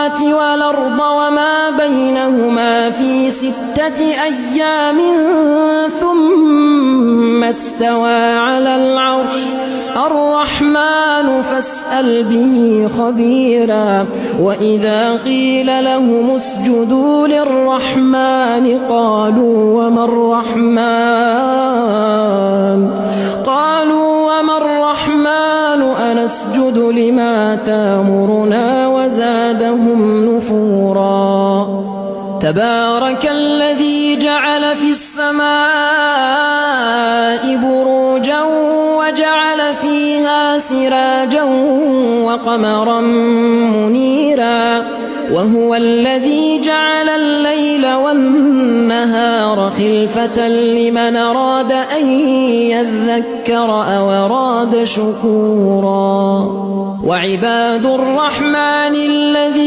السماوات والأرض وما بينهما في 6 أيام ثم استوى على العرش الرحمن فاسأل به خبيرا. وإذا قيل لهم اسجدوا للرحمن قالوا وما الرحمن أنسجد لما تامرنا وزادهم نفورا. تبارك الذي جعل في السماء بروجا وجعل فيها سراجا وقمرا منيرا وهو الذي جعل الليل والنهار خلفة لمن أراد أن يذكر أو أراد شكورا. وعباد الرحمن الذين